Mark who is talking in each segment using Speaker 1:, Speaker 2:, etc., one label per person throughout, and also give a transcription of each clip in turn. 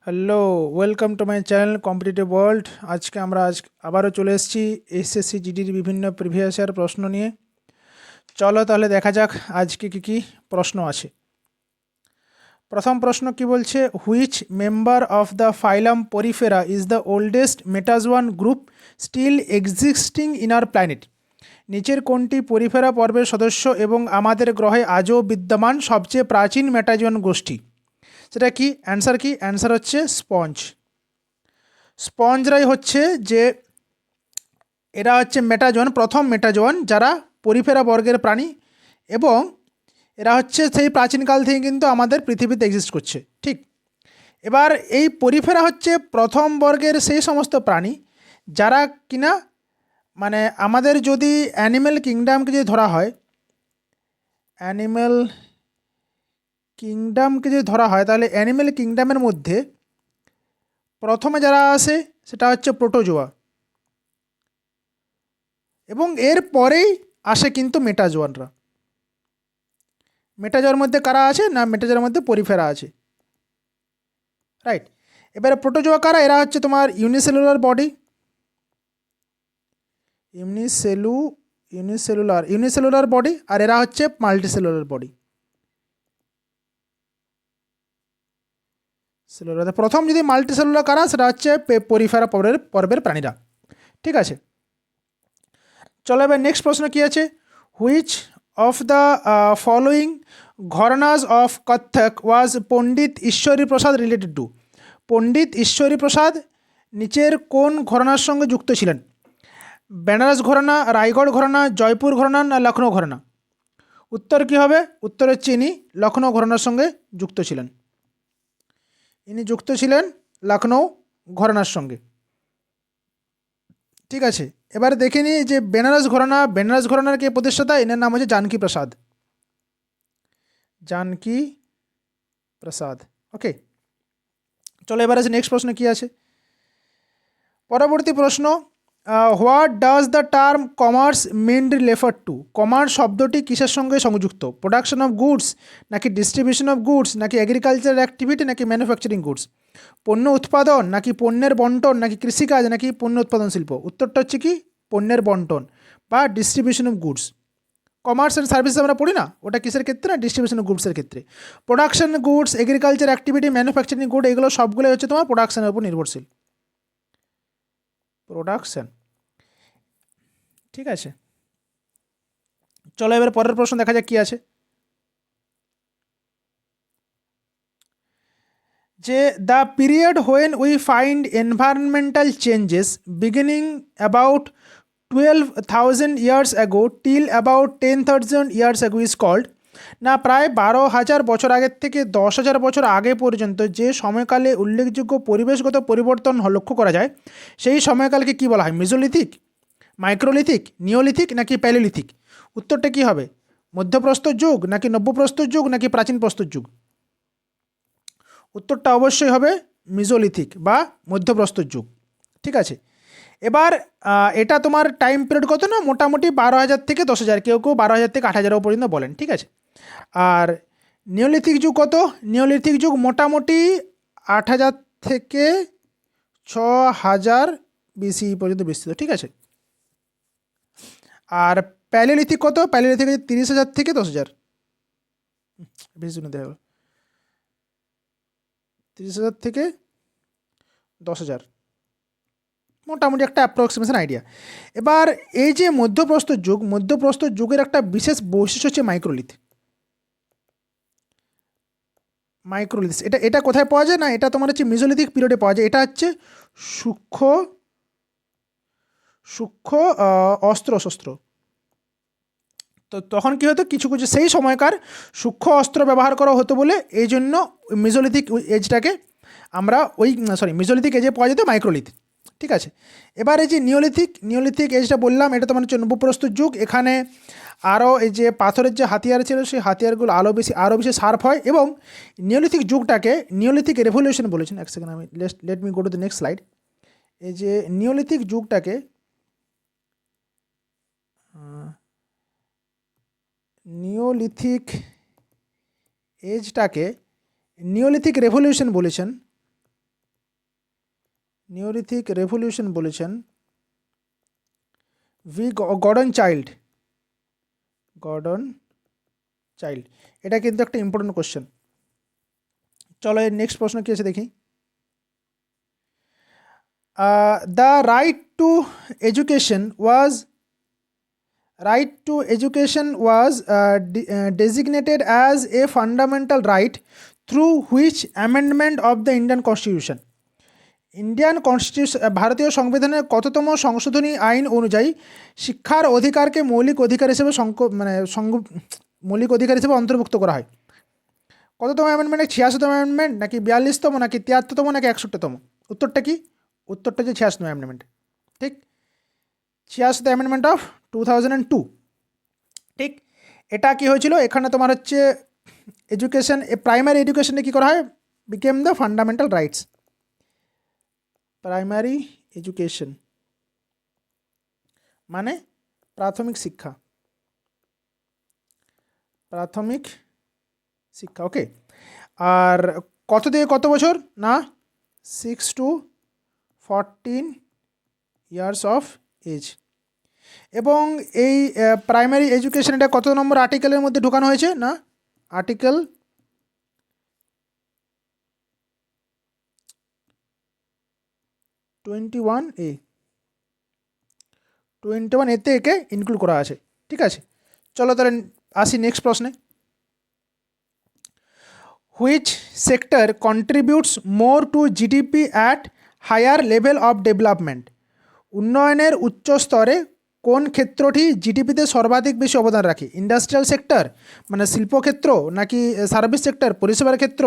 Speaker 1: Hello, welcome to my channel competitive world. আজকে আমরা আবারও চলে এসেছি এসএসসি জিডির বিভিন্ন প্রিভিয়াস ইয়ার প্রশ্ন নিয়ে। চলো তাহলে দেখা যাক আজকে কি প্রশ্ন আছে। প্রথম প্রশ্ন কি বলছে, which member of the phylum porifera is the oldest metazoan group still existing in our planet. নিচের কোনটি পরিফেরা পর্বের সদস্য এবং আমাদের গ্রহে আজও বিদ্যমান সবচেয়ে প্রাচীন মেটাজোয়ান গোষ্ঠী? সেটা কি অ্যান্সার? কি অ্যান্সার হচ্ছে স্পঞ্জ। স্পঞ্জরাই হচ্ছে যে এরা হচ্ছে মেটাজোয়ান, প্রথম মেটাজোয়ান যারা পরিফেরা বর্গের প্রাণী, এবং এরা হচ্ছে সেই প্রাচীনকাল থেকে কিন্তু আমাদের পৃথিবীতে এক্সিস্ট করছে। ঠিক, এবার এই পরিফেরা হচ্ছে প্রথম বর্গের সেই সমস্ত প্রাণী যারা কিনা মানে আমাদের যদি অ্যানিম্যাল কিংডমকে যদি ধরা হয়, তাহলে অ্যানিম্যাল কিংডমের মধ্যে প্রথমে যারা আসে সেটা হচ্ছে প্রোটোজোয়া, এবং এর পরেই আসে কিন্তু মেটাজোয়ানরা। মেটাজোয়ার মধ্যে কারা আছে না, মেটাজোয়ার মধ্যে পরিফেরা আছে, রাইট। এবারে প্রোটোজোয়া কারা? এরা হচ্ছে তোমার ইউনিসেলুলার বডি, ইউনিসেলুলার বডি, আর এরা হচ্ছে মাল্টিসেলুলার বডি। সেলুলার প্রথম যদি মাল্টিসেলুলার কারা, সেটা হচ্ছে পরিফেরা পর্বের প্রাণীরা। ঠিক আছে, চলো এবার নেক্সট প্রশ্ন কি আছে, which of the following gharanas of Kathak was Pandit Ishwari Prasad related to? Pandit Ishwari Prasad নিচের কোন ঘরানার সঙ্গে যুক্ত ছিলেন? বেনারস ঘরানা, রায়গড় ঘরানা, জয়পুর ঘরানা না লখনৌ ঘরানা? উত্তর কি হবে? উত্তর হচ্ছে ইনি লখনৌ ঘরানার সঙ্গে যুক্ত ছিলেন। ইনি যুক্ত ছিলেন লখনৌ ঘরানার সঙ্গে। ঠিক আছে, এবার দেখে নিই যে বেনারস ঘরানার কে প্রতিষ্ঠাতা? এনার নাম হচ্ছে জানকী প্রসাদ। ওকে, চলো এবার আছে নেক্সট প্রশ্ন কি আছে। পরবর্তী প্রশ্ন, what does the term commerce mainly refer to? Commerce শব্দটি কিসের সঙ্গে সংযুক্ত? প্রোডাকশন অফ গুডস, নাকি ডিস্ট্রিবিউশন অফ গুডস, নাকি এগ্রিকালচারাল অ্যাক্টিভিটি, নাকি ম্যানুফ্যাকচারিং গুডস? পণ্য উৎপাদন, নাকি পণ্যের বন্টন, নাকি কৃষিকাজ, নাকি পণ্য উৎপাদন শিল্প? উত্তরটা হচ্ছে কি পণ্যের বন্টন বা distribution of goods. Commerce and service আমরা পড়ি না, ওটা কিসের ক্ষেত্রে? না, ডিস্ট্রিবিউশন অফ গুডসের ক্ষেত্রে। Production goods, agriculture activity, manufacturing good, এগুলো সবগুলোই হচ্ছে তোমার প্রোডাকশনের উপর নির্ভরশীল। প্রোডাকশন। ঠিক আছে, চলো এবার পরের প্রশ্ন দেখা যাক কি আছে। যে the period when we find environmental changes beginning about 12,000 years ago till about 10,000 years ago is called? না, প্রায় 12,000 বছর আগের থেকে 10,000 বছর আগে পর্যন্ত যে সময়কালে উল্লেখযোগ্য পরিবেশগত পরিবর্তন লক্ষ্য করা যায় সেই সময়কালকে কি বলা হয়? মেজোলিথিক, মাইক্রোলিথিক, নিওলিথিক, নাকি প্যালিওলিথিক? উত্তরটা কি হবে? মধ্যপ্রস্তর যুগ, নাকি নব্যপ্রস্তর যুগ, নাকি প্রাচীন প্রস্তর যুগ? উত্তরটা অবশ্যই হবে মিজোলিথিক বা মধ্যপ্রস্তর যুগ। ঠিক আছে, এবার এটা তোমার টাইম পিরিয়ড কত? না, মোটামুটি 12,000 থেকে 10,000, কেউ 12,000 থেকে 8,000 পর্যন্ত বলেন। ঠিক আছে, আর নিওলিথিক যুগ কত? নিওলিথিক যুগ মোটামুটি 8,000 থেকে 6,000 বিসি পর্যন্ত বিস্তৃত। ঠিক আছে, আর প্যালিওলিথিক কত? প্যালিওলিথিক 30,000 থেকে 10,000, বেশি দিন দেখা গেল 30,000 থেকে 10,000, মোটামুটি একটা অ্যাপ্রক্সিমেশন আইডিয়া। এবার এই যে মধ্যপ্রস্তর যুগের একটা বিশেষ বৈশিষ্ট্য হচ্ছে মাইক্রোলিথিস। এটা কোথায় পাওয়া যায়? না, এটা তোমার হচ্ছে মিজোলিথিক পিরিয়ডে পাওয়া যায়। এটা হচ্ছে সূক্ষ্ম অস্ত্র শস্ত্র। তো তখন কী হতো, কিছু কিছু সেই সময়কার সূক্ষ্ম অস্ত্র ব্যবহার করা হতো বলে এই জন্য মিজোলিথিক এজটাকে আমরা মিজোলিথিক এজে পাওয়া যেত মাইক্রোলিথ। ঠিক আছে, এবার এই যে নিওলিথিক এজটা বললাম, এটা তোমার হচ্ছে নব্যপ্রস্তর যুগ। এখানে আরও এই যে পাথরের যে হাতিয়ার ছিল সেই হাতিয়ারগুলো আরও বেশি শার্প হয়, এবং নিওলিথিক যুগটাকে নিওলিথিক রেভলিউশন বলেছেন। এক সেকেন্ড, আমি let me go to the next slide. এই যে নিওলিথিক যুগটাকে নিওলিথিক এজটাকে নিওলিথিক রেভলিউশন বলেছেন। নিওলিথিক রেভলিউশন বলেছেন গর্ডন চাইল্ড। এটা কিন্তু একটা ইম্পর্টেন্ট কোশ্চেন। চলো এর নেক্সট প্রশ্ন কি আছে দেখি। The right two education was designated as a fundamental right through which amendment of the Indian Constitution? Indian constitution, ভারতীয় সংবিধানের কততম সংশোধনী আইন অনুযায়ী শিক্ষার অধিকারকে মৌলিক অধিকার হিসেবে মৌলিক অধিকার হিসেবে অন্তর্ভুক্ত করা হয়? কততম অ্যামেন্ডমেন্ট? 86তম অ্যামেন্ডমেন্ট, নাকি 42তম, নাকি 73তম, নাকি 61তম? উত্তরটা কি? উত্তরটা হচ্ছে 86তম অ্যামেন্ডমেন্ট। ঠিক, 86th অ্যামেন্ডমেন্ট অফ 2002। ঠিক, এটা কি হয়েছিল, এখানে তোমার হচ্ছে এডুকেশন, প্রাইমারি এডুকেশনে কী করা হয়, became the fundamental rights. Primary education মানে প্রাথমিক শিক্ষা, ওকে। আর কত থেকে কত বছর না, 6 to 14 ইয়ার্স অফ এজ। এবং এই প্রাইমারি এডুকেশন এটা কত নম্বর আর্টিকেলের মধ্যে ঢোকানো হয়েছে না, আর্টিকেল 21A। 21A-তে একে ইনক্লুড করা আছে। ঠিক আছে, চলো তাহলে আসি নেক্সট প্রশ্নে। Which sector contributes more to GDP at higher level of development? উন্নয়নের উচ্চ স্তরে কোন ক্ষেত্রটি জিডিপিতে সর্বাধিক বেশি অবদান রাখে? ইন্ডাস্ট্রিয়াল সেক্টর মানে শিল্পক্ষেত্র, নাকি সার্ভিস সেক্টর পরিষেবার ক্ষেত্র,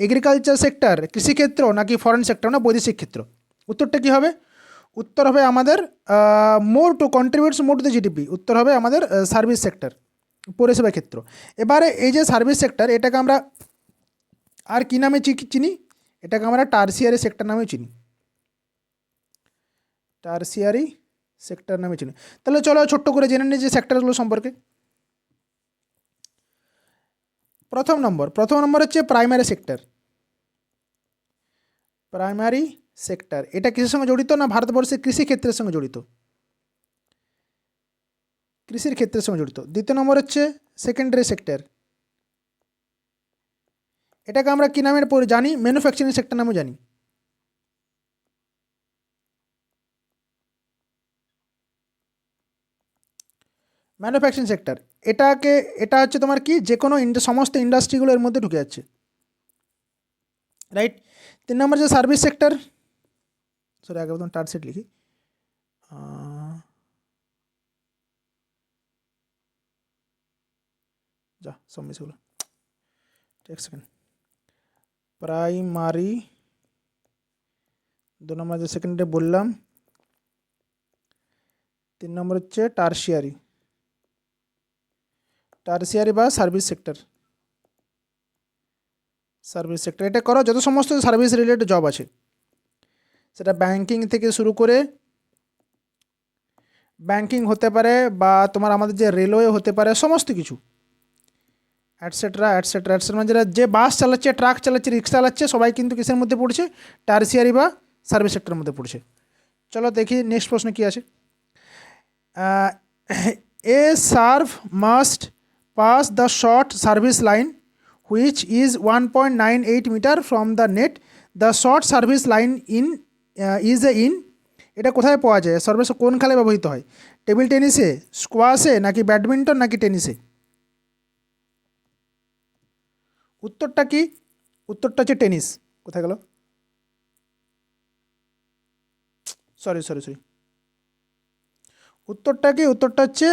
Speaker 1: এগ্রিকালচার সেক্টর কৃষিক্ষেত্র, নাকি ফরেন সেক্টর না বৈদেশিক ক্ষেত্র? উত্তরটা কী হবে? উত্তর হবে আমাদের more to contributes more to the GDP, উত্তর হবে আমাদের সার্ভিস সেক্টর, পরিষেবা ক্ষেত্র। এবারে এই যে সার্ভিস সেক্টর, এটাকে আমরা আর কী নামে চিনি? এটাকে আমরা টার্সিয়ারি সেক্টর নামে চিনি, টার্সিয়ারি সেক্টর নামে চিনি। তাহলে চলো ছোট্ট করে জেনে নিই যে সেক্টরগুলো সম্পর্কে। প্রথম নম্বর হচ্ছে প্রাইমারি সেক্টর। প্রাইমারি সেক্টর এটা কিসের সঙ্গে জড়িত না, ভারতবর্ষের কৃষি ক্ষেত্রের সঙ্গে জড়িত, কৃষির ক্ষেত্রের সঙ্গে জড়িত। দ্বিতীয় নম্বর হচ্ছে সেকেন্ডারি সেক্টর, এটাকে আমরা কী নামে জানি, ম্যানুফ্যাকচারিং সেক্টর নামে জানি। ম্যানুফ্যাকচারিং সেক্টর এটা হচ্ছে তোমার কি, যে কোনো সমস্ত ইন্ডাস্ট্রিগুলো এর মধ্যে ঢুকে যাচ্ছে, রাইট। 3 নম্বর যে সার্ভিস সেক্টর, সরি আগে প্রথম টার্সেট লিখি, যা সব মিসগুলো, এক সেকেন্ড। প্রাইমারি 2 নম্বর যে সেকেন্ডে বললাম, 3 নম্বর হচ্ছে টার্সিয়ারি বা সার্ভিস সেক্টর। এটা করো যত সমস্ত সার্ভিস রিলেটেড জব আছে, সেটা ব্যাংকিং থেকে শুরু করে, ব্যাংকিং হতে পারে বা তোমার আমাদের যে রেলওয়ে হতে পারে, সমস্ত কিছু অ্যাটসেট্রা মানে যারা যে বাস চালাচ্ছে, ট্রাক চালাচ্ছে, রিক্সা চালাচ্ছে, সবাই কিন্তু কিসের মধ্যে পড়ছে, টার্সিয়ারি বা সার্ভিস সেক্টরের মধ্যে পড়ছে। চলো দেখি নেক্সট প্রশ্ন কী আছে। A serve must pass the short service line which is 1.98 metre from the net. The short service line এটা কোথায় পাওয়া যায়, সর্বশেষ কোন খেলায় ব্যবহৃত হয়? টেবিল টেনিসে, স্কোয়াশে, নাকি ব্যাডমিন্টন, নাকি টেনিসে? উত্তরটা কি? উত্তরটা হচ্ছে টেনিস। কোথায় গেল, সরি উত্তরটা কি? উত্তরটা হচ্ছে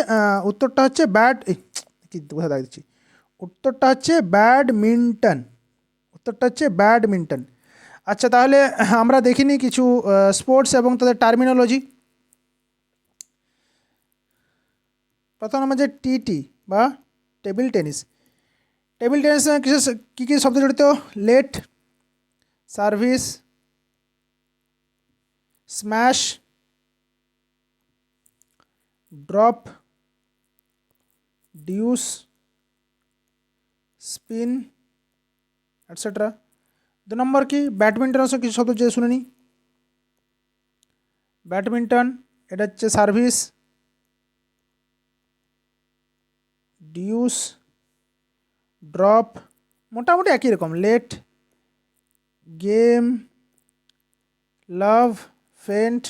Speaker 1: কোথায় দাগ দিচ্ছি, উত্তরটা হচ্ছে ব্যাডমিন্টন। আচ্ছা, তাহলে আমরা দেখিনি কিছু স্পোর্টস এবং তাদের টার্মিনোলজি। প্রথম নম্বর যে টিটি বা টেবিল টেনিস কী কী শব্দ জড়িত? Let, service, smash, drop, deuce, spin, etcetera. 2 নম্বর কি? ব্যাডমিন্টনের সঙ্গে কিছু শব্দ যে শুনে নিই। ব্যাডমিন্টন, এটা হচ্ছে সার্ভিস, ডিউস, ড্রপ, মোটামুটি একই রকম, লেট, গেম, লাভ, ফেন্ট,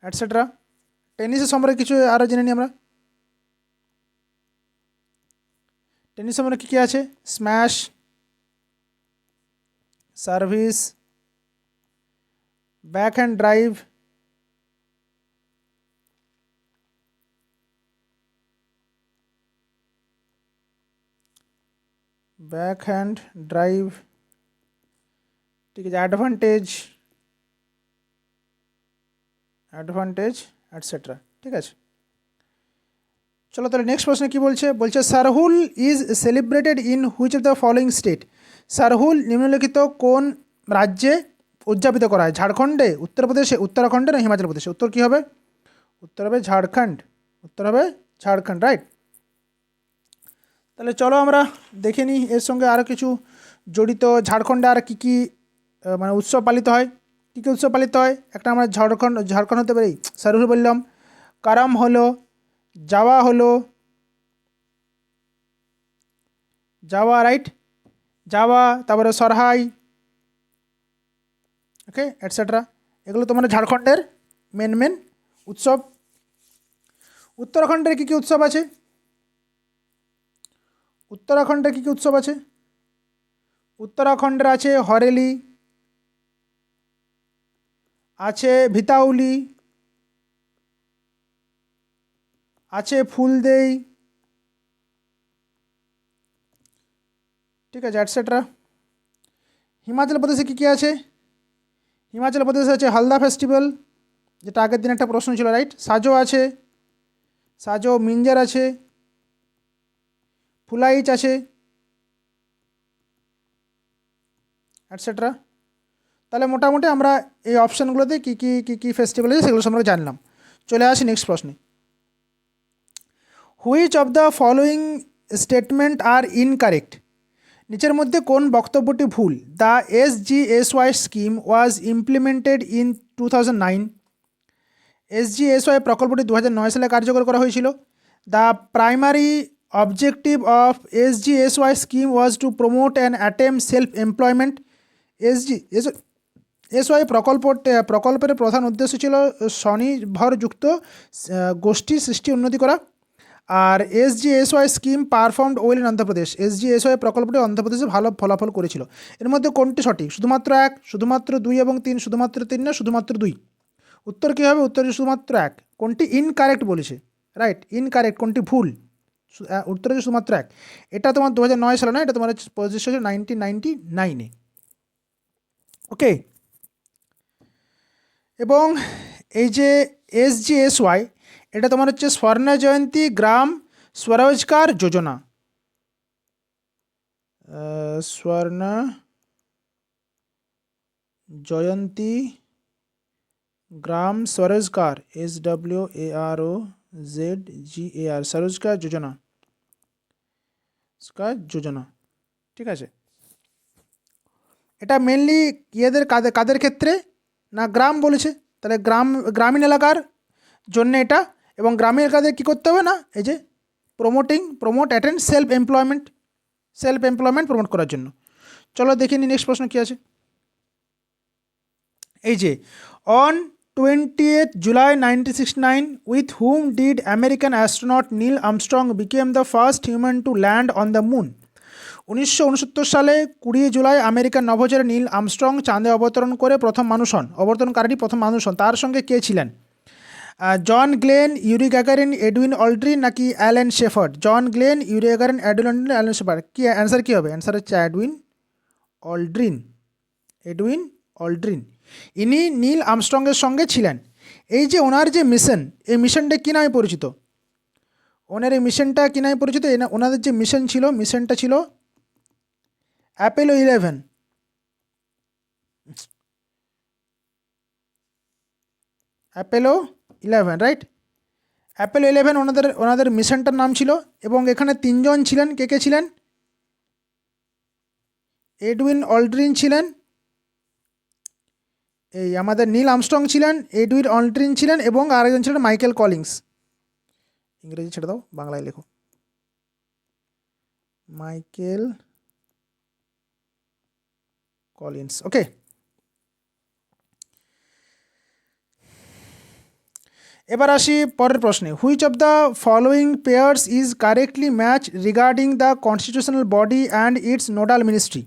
Speaker 1: অ্যাটসেট্রা। টেনিসের সম্পর্কে কিছু আরও জেনে নিই আমরা। টেনিস সম্পর্কে কী কী আছে? Smash, service, back hand drive, back hand drive, ঠিক আছে, অ্যাডভান্টেজ, অ্যাডভান্টেজ, অ্যাটসেট্রা। ঠিক আছে, চলো তাহলে নেক্সট প্রশ্নে কী বলছে? বলছে Sarhul is celebrated in which of the following state. Sarhul নিম্নলিখিত কোন রাজ্যে উদযাপিত করা হয়? ঝাড়খণ্ডে, উত্তরপ্রদেশে, উত্তরাখণ্ডে না হিমাচল প্রদেশে? উত্তর কী হবে? উত্তর হবে ঝাড়খণ্ড, উত্তর হবে ঝাড়খণ্ড, রাইট। তাহলে চলো আমরা দেখে নিই এর সঙ্গে আরও কিছু জড়িত ঝাড়খণ্ডে আর কী কী মানে উৎসব পালিত হয়। কী কী উৎসব পালিত হয়? একটা আমরা ঝাড়খণ্ড হতে পারি, সারহুল বললাম, কারাম হলো, জাওয়া হলো, জাওয়া, রাইট, জাওয়া, তারপরে সরহাই, ওকে, অ্যাটসেট্রা। এগুলো তোমার ঝাড়খণ্ডের মেন উৎসব। উত্তরাখণ্ডের কী কী উৎসব আছে? উত্তরাখণ্ডের কী কী উৎসব আছে? উত্তরাখণ্ডের আছে হরেলি, আছে ভিতাউলি, আছে ফুলদেই, ঠিক আছে, অ্যাটসেট্রা। হিমাচল প্রদেশে কী কী আছে? হিমাচল প্রদেশে আছে হালদা ফেস্টিভ্যাল, যেটা আগের দিন একটা প্রশ্ন ছিল, রাইট। সাজো আছে, সাজো, মিঞ্জার আছে, ফুলাইচ আছে, অ্যাটসেট্রা। তাহলে মোটামুটি আমরা এই অপশানগুলোতে কী ফেস্টিভ্যাল আছে সেগুলো সম্পর্কে জানলাম। চলে আসি নেক্সট প্রশ্নে। Which of the following statement are incorrect? নিচের মধ্যে কোন বক্তব্যটি ভুল? The SGSY scheme was implemented in 2009। SGSY প্রকল্পটি 2009 সালে কার্যকর করা হয়েছিল। The primary objective of SGSY scheme was to promote and attempt self employment. SGSY প্রকল্পের প্রধান উদ্দেশ্য ছিল স্বনির্ভরযুক্ত গোষ্ঠী সৃষ্টি উন্নতি করা। আর SGSY scheme performed well in Andhra Pradesh. SGSY প্রকল্পটি অন্ধ্রপ্রদেশে ভালো ফলাফল করেছিল। এর মধ্যে কোনটি সঠিক? শুধুমাত্র 1, শুধুমাত্র 2 এবং 3, শুধুমাত্র 3 না শুধুমাত্র 2? উত্তর কী হবে? উত্তর শুধুমাত্র 1। কোনটি ইনকারেক্ট বলেছে, রাইট, ইনকারেক্ট, কোনটি ভুল? উত্তর হচ্ছে শুধুমাত্র 1। এটা তোমার 2009 সালে না, এটা তোমার প্রতিষ্ঠা হচ্ছে 1999-এ, ওকে। এবং এই যে SGSY, এটা তোমার হচ্ছে স্বর্ণ জয়ন্তী গ্রাম স্বরোজগার যোজনা, স্বর্ণ জয়ন্তী গ্রাম স্বরোজগার, SWAROZGAR, স্বরোজগার যোজনা, যোজনা, ঠিক আছে। এটা মেনলি ইয়েদের কাদের ক্ষেত্রে না গ্রাম বলেছে, তাহলে গ্রামীণ এলাকার জন্য এটা। এবং গ্রামীণ এলাকাদের কী করতে হবে না, এই যে promote attend self employment promote করার জন্য। চলো দেখে নিই নেক্সট প্রশ্ন কী আছে। এই যে on 20th July 1969 with whom did American astronaut Neil Armstrong became the first human to land on the moon? 1969 সালে 20 জুলাই আমেরিকান নভোচারী নীল আর্মস্ট্রং চাঁদে অবতরণকারী প্রথম মানুষ হন। তার সঙ্গে কে ছিলেন? John Glenn, Yuri Gagarin, Edwin Aldrin নাকি Alan Shepard? John Glenn, Yuri Gagarin, Edwin Aldrin, Alan Shepard. কি অ্যান্সার কী হবে? অ্যান্সার হচ্ছে এডউইন অল্ড্রিন। ইনি নীল আর্মস্ট্রংয়ের সঙ্গে ছিলেন। এই যে ওনার যে মিশন, এই মিশনটা কী নামে পরিচিত? ওনার এই মিশনটা কী নামে পরিচিত? ওনাদের যে মিশনটা ছিল অ্যাপোলো 11, রাইট। অ্যাপোলো 11 ওনাদের মিশনটার নাম ছিল। এবং এখানে 3 জন ছিলেন। কে ছিলেন? এডউইন অল্ড্রিন ছিলেন, এই আমাদের নীল আর্মস্ট্রং ছিলেন, এডউইন অল্ড্রিন ছিলেন এবং আরেকজন ছিলেন মাইকেল কলিন্স। ইংরেজি ছেড়ে দাও, বাংলায় লেখো, মাইকেল কলিন্স। ওকে, এবার আসি পরের প্রশ্নে। Which of the following pairs is correctly match regarding the constitutional body and it's nodal ministry?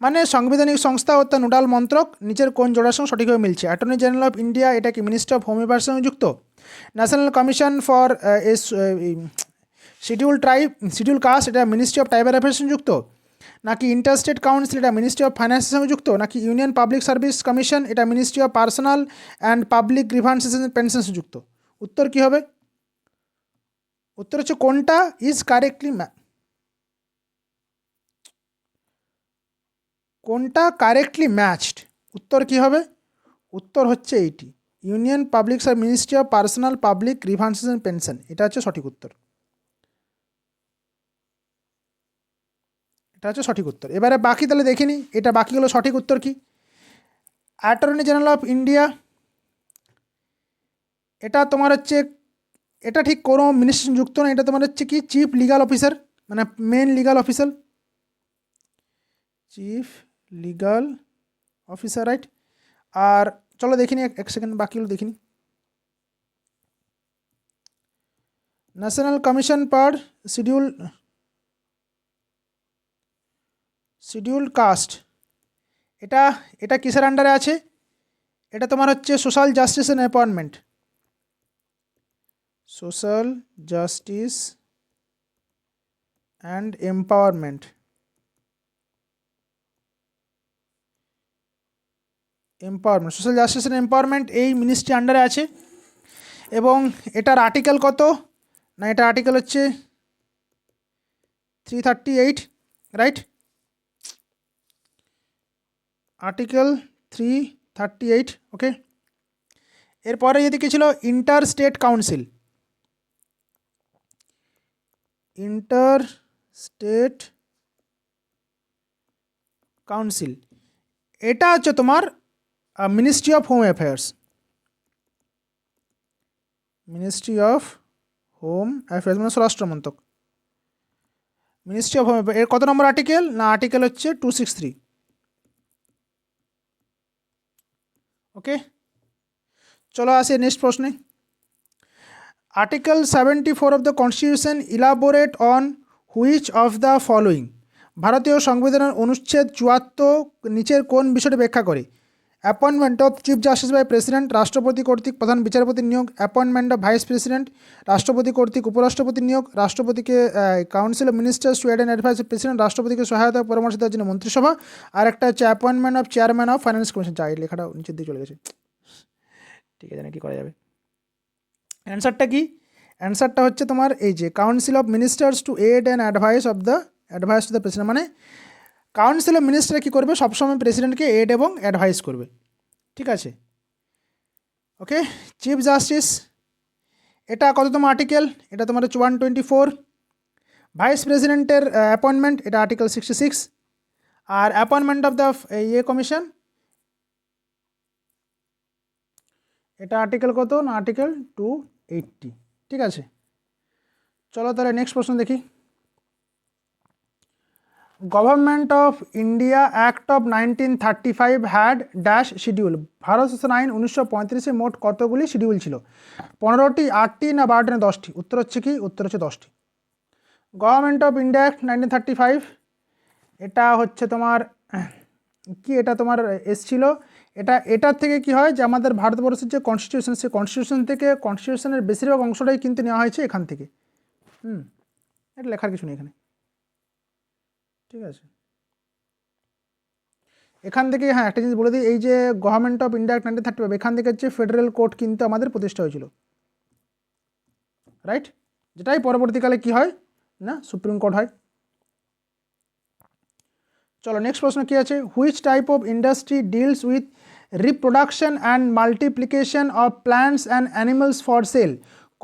Speaker 1: মানে সাংবিধানিক সংস্থা ও তার নোডাল মন্ত্রক নিচের কোন জোড়ার সঙ্গে সঠিকভাবে মিলছে? অ্যাটর্নি জেনারেল অফ ইন্ডিয়া, এটা কি মিনিস্ট্রি অফ হোম অ্যাফেয়ার্সের সঙ্গে যুক্ত? National commission for schedule caste, এটা মিনিস্ট্রি অফ ট্রাইবাল অ্যাফেয়ার্সের সঙ্গে যুক্ত? নাকি ইন্টারস্টেট কাউন্সিল, এটা মিনিস্ট্রি অফ ফাইন্যান্সের সঙ্গে যুক্ত? নাকি ইউনিয়ন পাবলিক সার্ভিস কমিশন, এটা ministry of personal and public grievances and পেনশনসে যুক্ত? উত্তর কী হবে? উত্তর হচ্ছে কোনটা ইজ কারেক্টলি কোনটা কারেক্টলি ম্যাচড? উত্তর কী হবে? উত্তর হচ্ছে এইটি, union public service, ministry of personal public grievances and pension, এটা হচ্ছে সঠিক উত্তর। এটা হচ্ছে সঠিক উত্তর। এবারে বাকি তাহলে দেখিনি, এটা বাকিগুলো সঠিক উত্তর কি? অ্যাটর্নি জেনারেল অফ ইন্ডিয়া, এটা তোমার হচ্ছে, এটা ঠিক কোনো মিনিস্ট্রি যুক্ত না, এটা তোমার হচ্ছে কি চিফ লিগাল অফিসার, মানে main legal officer, chief legal officer, right. আর চলো দেখিনি এক সেকেন্ড, বাকিগুলো দেখিনি। National commission for schedule caste, এটা এটা কিসের আন্ডারে আছে? এটা তোমার হচ্ছে social justice and appointment, social justice and empowerment, social justice and empowerment এই মিনিস্ট্রি আন্ডারে আছে। এবং এটার আর্টিকেল কত? না, এটা আর্টিকেল হচ্ছে 338, রাইট, আর্টিকেল 338। ওকে, এরপরে যদি কি ছিল, inter state council, inter state council, এটা হচ্ছে তোমার ministry of home affairs, ministry of home affairs মানে স্বরাষ্ট্র মন্ত্রক, মিনিস্ট্রি অফ হোম অ্যাফেয়ার্স। এর কত নম্বর আর্টিকেল? না, আর্টিকেল হচ্ছে 263। ওকে, চলো আসি নেক্সট প্রশ্নে। Article 74 of the constitution elaborate on which of the following? ভারতীয় সংবিধানের অনুচ্ছেদ 74 নিচের কোন বিষয়টি ব্যাখ্যা করে? Appointment of chief justice by president, রাষ্ট্রপতি কর্তৃক প্রধান বিচারপতির নিয়োগ, অ্যাপয়েন্টমেন্ট অফ ভাইস প্রেসিডেন্ট, রাষ্ট্রপতি কর্তৃক উপরাষ্ট্রপতির নিয়োগ, রাষ্ট্রপতিকে council of ministers to aid and advise president, রাষ্ট্রপতিকে সহায়তা পরামর্শ দেওয়ার জন্য মন্ত্রিসভা, আর একটা হচ্ছে appointment of chairman of finance commission. যা, এই লেখাটা নিচের দিকে চলে গেছে, ঠিক আছে, জানি কী করা যাবে। অ্যান্সারটা কি? অ্যান্সারটা হচ্ছে তোমার এই যে council of ministers to aid and advise to the president, মানে কাউন্সিল অফ মিনিস্টার কী করবে? সবসময় প্রেসিডেন্টকে এড এবং অ্যাডভাইস করবে, ঠিক আছে। ওকে, চিফ জাস্টিস, এটা কততম আর্টিকেল? এটা তোমার 124। ভাইস প্রেসিডেন্টের অ্যাপয়েন্টমেন্ট, এটা আর্টিকেল 66। আর অ্যাপয়েন্টমেন্ট অফ দ্য কমিশন, এটা আর্টিকেল কত? না, আর্টিকেল 280, ঠিক আছে। চলো তাহলে নেক্সট প্রশ্ন দেখি। Government of India act of 1935 had dash schedule? Bharat শাসন আইন 1935 মোট কতগুলি শিডিউল ছিল? 15টি, 8টি, না 12টি, না 10টি? উত্তর হচ্ছে কি? উত্তর হচ্ছে 10টি। গভর্নমেন্ট অফ ইন্ডিয়া অ্যাক্ট 1935, এটা হচ্ছে তোমার কি, এটা তোমার এসছিল, এটার থেকে কি হয় যে আমাদের ভারতবর্ষের যে কনস্টিটিউশন, সেই কনস্টিটিউশন থেকে, কনস্টিটিউশনের বেশিরভাগ অংশটাই কিন্তু নেওয়া হয়েছে এখান থেকে। এটা লেখার কিছু নেই এখানে, ঠিক আছে। এখান থেকে, হ্যাঁ, একটা জিনিস বলে দিই, এই যে গভর্নমেন্ট অফ ইন্ডিয়া 1935, এখান থেকে হচ্ছে ফেডারেল কোর্ট কিন্তু আমাদের প্রতিষ্ঠা হয়েছিল, রাইট, যেটাই পরবর্তীকালে কি হয় না সুপ্রিম কোর্ট হয়। চলো নেক্সট প্রশ্ন কি আছে? Which type of industry deals with reproduction and multiplication of plants and animals for sale?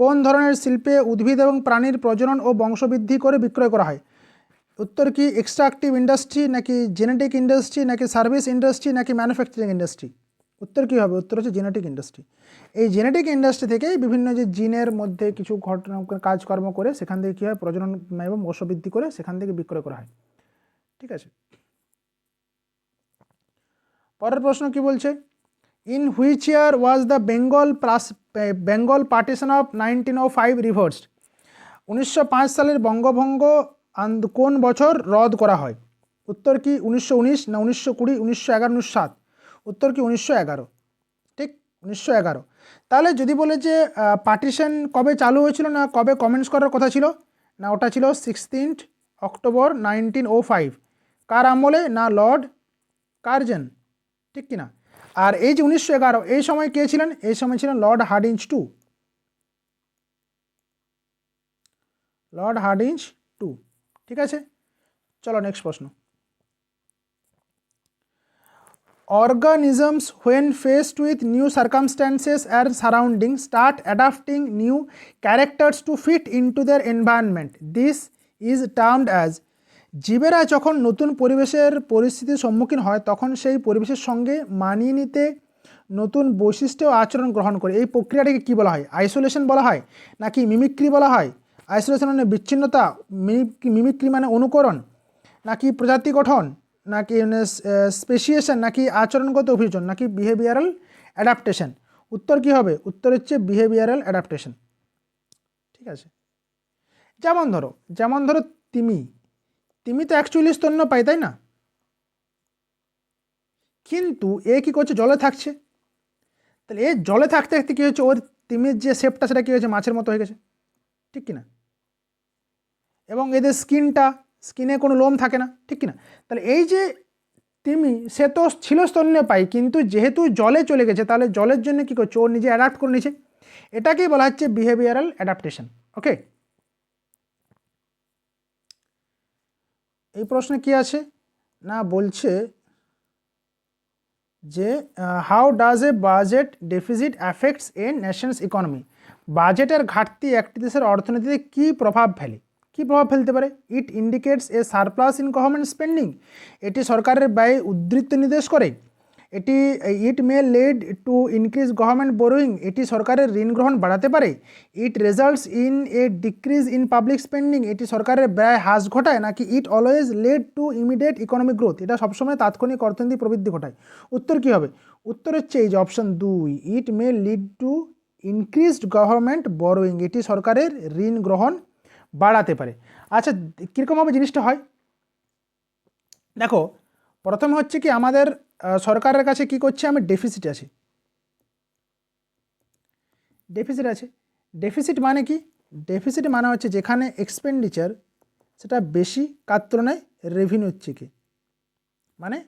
Speaker 1: কোন ধরনের শিল্পে উদ্ভিদ এবং প্রাণীর প্রজনন ও বংশবৃদ্ধি করে বিক্রয় করা হয়? উত্তর কি এক্সট্রাকটিভ ইন্ডাস্ট্রি, নাকি জেনেটিক ইন্ডাস্ট্রি, নাকি সার্ভিস ইন্ডাস্ট্রি, নাকি ম্যানুফ্যাকচারিং ইন্ডাস্ট্রি? উত্তর কী হবে? উত্তর হচ্ছে জেনেটিক ইন্ডাস্ট্রি। এই জেনেটিক ইন্ডাস্ট্রি থেকেই বিভিন্ন যে জিনের মধ্যে কিছু ঘটনা কাজকর্ম করে সেখান থেকে কী হয়, প্রজনন এবং বংশবৃদ্ধি করে সেখান থেকে বিক্রয় করা হয়। ঠিক আছে, পরের প্রশ্ন কি বলছে? In which year was the Bengal partition of 1905 reversed? 1905 সালের বঙ্গভঙ্গ কোন বছর রদ করা হয়? উত্তর কি 1919, না 1920, 1911, 1907? উত্তর কি 1911। ঠিক, 1911। তাহলে যদি বলে যে পার্টিশন কবে চালু হয়েছিল না কবে কমেন্স করার কথা ছিল, না ওটা ছিল 16 অক্টোবর 1905। কার আমলে? না লর্ড কার্জন। ঠিক কিনা? আর এই যে 1911, এই সময় কে ছিলেন? এই সময় ছিলেন Lord Hardinge two. Lord Hardinge two. ঠিক আছে, চলো নেক্সট প্রশ্ন। Organisms when faced with new circumstances and surroundings start adapting new characters to fit into their environment. This is termed as, জীবেরা যখন নতুন পরিস্থিতির সম্মুখীন হয় তখন সেই পরিবেশের সঙ্গে মানিয়ে নিতে নতুন বৈশিষ্ট্য ও আচরণ গ্রহণ করে। এই প্রক্রিয়াটাকে কী বলা হয়? আইসোলেশন বলা হয়, নাকি মিমিক্রি বলা হয়? আইসোলেশন মানে বিচ্ছিন্নতা, মিমিক্রি মানে অনুকরণ, নাকি প্রজাতি গঠন, নাকি স্পেশিয়েশন, নাকি আচরণগত অভিযোজন, নাকি বিহেভিয়ারাল অ্যাডাপ্টেশন? উত্তর কী হবে? উত্তর হচ্ছে বিহেভিয়ারাল অ্যাডাপ্টেশন। ঠিক আছে, যেমন ধরো তিমি তো অ্যাকচুয়ালি স্তন্যপায়ী, তাই না? কিন্তু এ কী করছে? জলে থাকছে। তাহলে এ জলে থাকতে থাকতে কী হচ্ছে, ওর তিমির যে শেপটা সেটা কী হয়েছে? মাছের মতো হয়ে গেছে। ঠিক কিনা? এবং এদের স্কিনে কোনো লোম থাকে না। ঠিক কিনা? তাহলে এই যে তিমি, সে তো ছিল স্তন্যপায়ী, কিন্তু যেহেতু জলে চলে গেছে তাহলে জলের জন্য কী করছে? ও নিজে অ্যাডাপ্ট করে নিয়েছে। এটাকেই বলা হচ্ছে বিহেভিয়ারাল অ্যাডাপ্টেশন। ওকে, এই প্রশ্নে কি আছে না বলছে যে how does a budget deficit affects a nation's economy? বাজেটের ঘাটতি একটি দেশের অর্থনীতিতে কী প্রভাব ফেলতে পারে? It indicates a surplus in government spending, এটি সরকারের ব্যয় উদ্ধৃতি নির্দেশ করে। It may lead to increase government borrowing, এটি সরকারের ঋণ গ্রহণ বাড়াতে পারে। It results in a decrease in public spending, এটি সরকারের ব্যয় হ্রাস ঘটায়। নাকি it always lead to immediate economic growth, এটা সবসময় তাৎক্ষণিক অর্থনৈতিক প্রবৃদ্ধি ঘটায়। উত্তর কী হবে? উত্তর হচ্ছে এই যে অপশন 2, ইট may lead two increased government borrowing, এটি সরকারের ঋণ গ্রহণ বাড়াতে পারে। আচ্ছা, কীরকমভাবে জিনিসটা হয় দেখো, প্রথমে হচ্ছে কি আমাদের সরকারের কাছে কি করছে? আমি ডেফিসিট আছে। ডেফিসিট মানে কি? ডেফিসিট মানে হচ্ছে যেখানে এক্সপেন্ডিচার সেটা বেশি, কার তুলনায় রেভিনিউর থেকে, মানে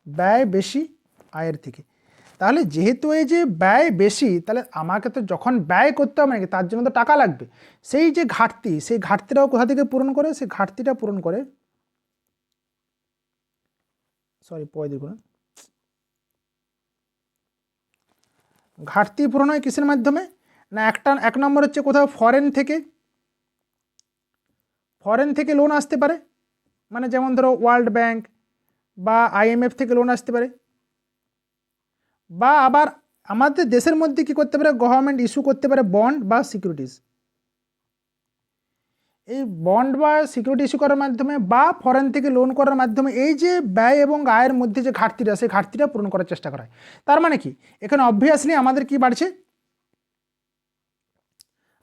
Speaker 1: ব্যয় বেশি আয়ের থেকে। তাহলে যেহেতু এই যে ব্যয় বেশি, তাহলে আমাকে তো যখন ব্যয় করতে হবে নাকি, তার জন্য তো টাকা লাগবে। সেই যে ঘাটতি, সেই ঘাটতিটাও কোথা থেকে পূরণ করে? সেই ঘাটতিটা পূরণ করে, ঘাটতি পূরণ হয় কিসের মাধ্যমে? না এক নম্বর হচ্ছে কোথাও ফরেন থেকে লোন আসতে পারে, মানে যেমন ধরো ওয়ার্ল্ড ব্যাংক বা IMF থেকে লোন আসতে পারে। বা আবার আমাদের দেশের মধ্যে কি করতে পারে? গভর্নমেন্ট ইস্যু করতে পারে বন্ড বা সিকিউরিটিজ। এই বন্ড বা সিকিউরিটি ইস্যু করার মাধ্যমে বা ফরেন থেকে লোন করার মাধ্যমে এই যে ব্যয় এবং আয়ের মধ্যে যে ঘাটতিটা, সেই ঘাটতিটা পূরণ করার চেষ্টা করা হয়। তার মানে কি, এখানে অবভিয়াসলি আমাদের কি বাড়ছে?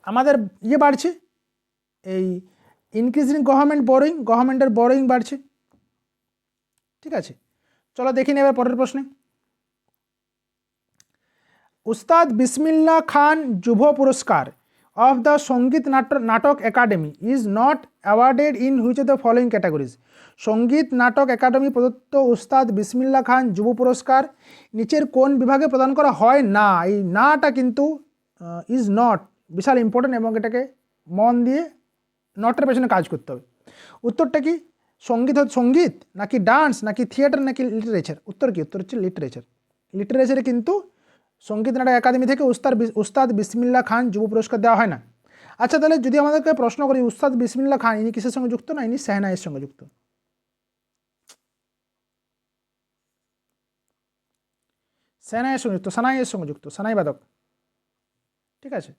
Speaker 1: আমাদের বাড়ছে, এই ইনক্রিজিং গভর্নমেন্টের বোরোয়িং বাড়ছে। ঠিক আছে, চলো দেখি এবার পরের প্রশ্নে। উস্তাদ বিসমিল্লাহ খান যুব পুরস্কার of the সঙ্গীত নাটক academy is not awarded in which of the following categories? সঙ্গীত নাটক একাডেমি প্রদত্ত উস্তাদ বিসমিল্লাহ খান যুব পুরস্কার নিচের কোন বিভাগে প্রদান করা হয় না? এই নাটা কিন্তু ইজ নট বিশাল ইম্পর্টেন্ট, এবং এটাকে মন দিয়ে নটের পেছনে কাজ করতে হবে। উত্তরটা কি? সঙ্গীত নাকি ডান্স নাকি থিয়েটার নাকি লিটারেচার? উত্তর কি? উত্তর হচ্ছে লিটারেচারে কিন্তু সঙ্গীত নাটক একাডেমি থেকে উস্তাদ বিসমিল্লাহ খান যুব পুরস্কার দেওয়া হয় না। আচ্ছা, তাহলে যদি আমাদেরকে প্রশ্ন করি উস্তাদ বিসমিল্লাহ খান ইনি কিসের সঙ্গে যুক্ত? না ইনি শেহনাইয়ের সঙ্গে যুক্ত। সেনাইয়ের সঙ্গে যুক্ত, সানাইয়ের সঙ্গে যুক্ত, সানাই বাদক। ঠিক আছে,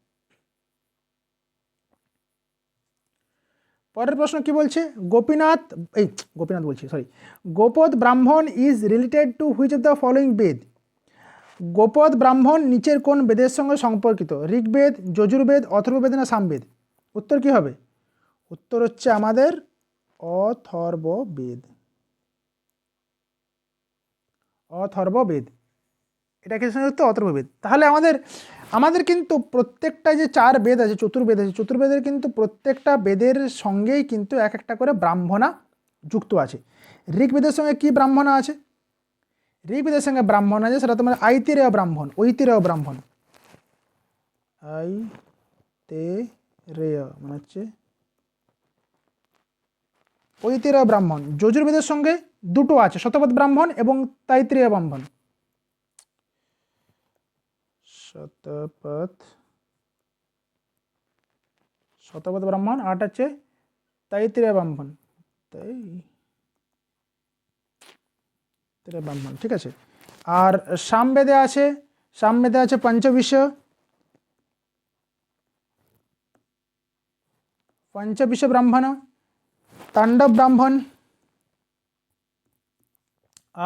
Speaker 1: পরের প্রশ্ন কি বলছে, গোপীনাথ বলছি, sorry, Gopatha Brahmana is related to which of the following Veda? Gopatha Brahmana নিচের কোন বেদের সঙ্গে সম্পর্কিত? ঋগ্বেদ, যজুর্বেদ, অথর্ববেদ না সামবেদ? উত্তর কি হবে? উত্তর হচ্ছে আমাদের অথর্ববেদ। অথর্ববেদ, এটা কি সঙ্গে অথর্ববেদ। তাহলে আমাদের কিন্তু প্রত্যেকটা যে 4 বেদ আছে, চতুর্বেদ আছে, চতুর্বেদের কিন্তু প্রত্যেকটা বেদের সঙ্গেই কিন্তু এক একটা করে ব্রাহ্মণা যুক্ত আছে। ঋগ্বেদের সঙ্গে কি ব্রাহ্মণা আছে? ঋগ্বেদের সঙ্গে ব্রাহ্মণ আছে, সেটা তোমার আইতিরেয় ব্রাহ্মণ, ঐতিরেয় ব্রাহ্মণ, আইতেরেয় মানে হচ্ছে ঐতিরেয় ব্রাহ্মণ। যজুর্বেদের সঙ্গে দুটো আছে, শতপথ ব্রাহ্মণ এবং তাইত্রিয় ব্রাহ্মণ। শতপথ ব্রাহ্মণ, আর হচ্ছে তাইত্রিয় ব্রাহ্মণ, তাইত্রিয় ব্রাহ্মণ। ঠিক আছে, আর সামবেদে আছে পঞ্চবিশ ব্রাহ্মণ, তাণ্ডব ব্রাহ্মণ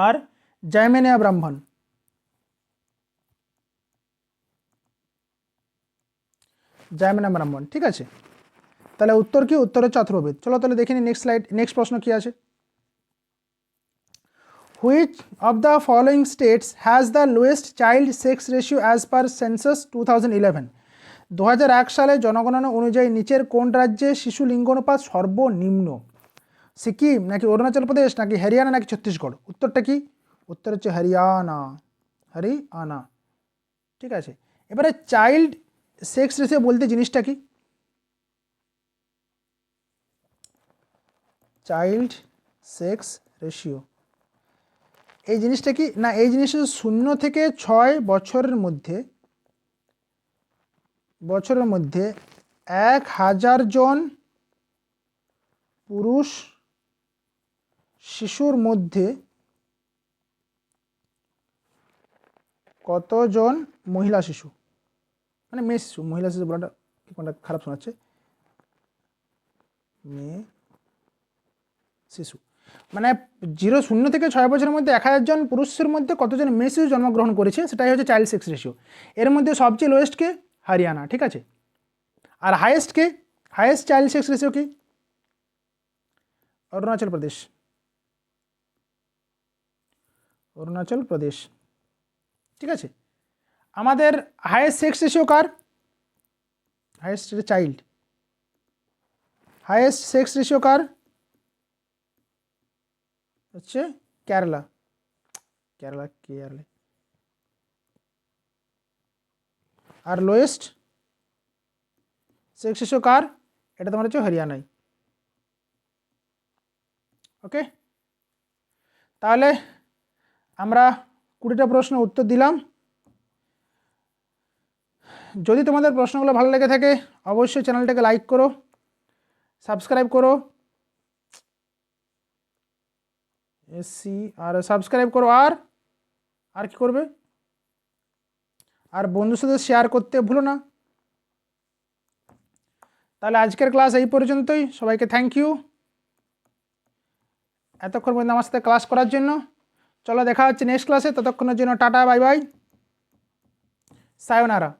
Speaker 1: আর জৈমিনীয় ব্রাহ্মণ। জৈমিনীয় ব্রাহ্মণ। ঠিক আছে, তাহলে উত্তর কি? উত্তর হচ্ছে অথর্ববেদ। চলো তাহলে দেখে নিই নেক্সট স্লাইড, নেক্সট প্রশ্ন কি আছে। Which of the following states has the lowest child sex ratio as per census 2011? 2001 সালে জনগণনা অনুযায়ী নিচের কোন রাজ্যে শিশু লিঙ্গানুপাত সর্বনিম্ন? সিকিম নাকি অরুণাচল প্রদেশ নাকি হরিয়ানা নাকি ছত্তিশগড়? উত্তরটা কি? উত্তর হচ্ছে হরিয়ানা। ঠিক আছে, এবারে চাইল্ড সেক্স রেশিও বলতে জিনিসটা কি? চাইল্ড সেক্স রেশিও এই জিনিসটা কি না, এই জিনিসটা 0 থেকে 6 বছরের মধ্যে 1000 জন পুরুষ শিশুর মধ্যে কতজন মহিলা শিশু, মানে মেয়ে শিশু, মহিলা শিশু বলাটা কি কোনটা খারাপ শোনাচ্ছে, মেয়ে শিশু, মানে 0 থেকে 6 বছরের মধ্যে 1000 জন পুরুষের মধ্যে কতজন মেয়ে শিশু জন্মগ্রহণ করেছে, সেটাই হচ্ছে চাইল্ড সেক্স রেশিও। এর মধ্যে সবচেয়ে লোয়েস্ট কে? হরিয়ানা। ঠিক আছে, আর হাইয়েস্ট কে? হাইয়েস্ট চাইল্ড সেক্স রেশিও কি? অরুণাচল প্রদেশ। ঠিক আছে, আমাদের হাইয়েস্ট সেক্স রেশিও কার? Highest child, highest sex ratio কার? হচ্ছে কেরালা। আর লোয়েস্ট সেক্স রেশিও কার? এটা তোমার হচ্ছে হরিয়ানায়। ওকে, তাহলে আমরা 20টা প্রশ্নের উত্তর দিলাম। যদি তোমাদের প্রশ্নগুলো ভালো লেগে থাকে অবশ্যই চ্যানেলটাকে লাইক করো, সাবস্ক্রাইব করো, আর সাবস্ক্রাইব করো, আর কি করবে, আর বন্ধুর সাথে শেয়ার করতে ভুলো না। তাহলে আজকের ক্লাস এই পর্যন্তই। সবাইকে থ্যাংক ইউ এতক্ষণ পর্যন্ত আমার সাথে ক্লাস করার জন্য। চলো দেখা হচ্ছে নেক্সট ক্লাসে, ততক্ষণের জন্য টাটা, বাই বাই, সায়োনারা।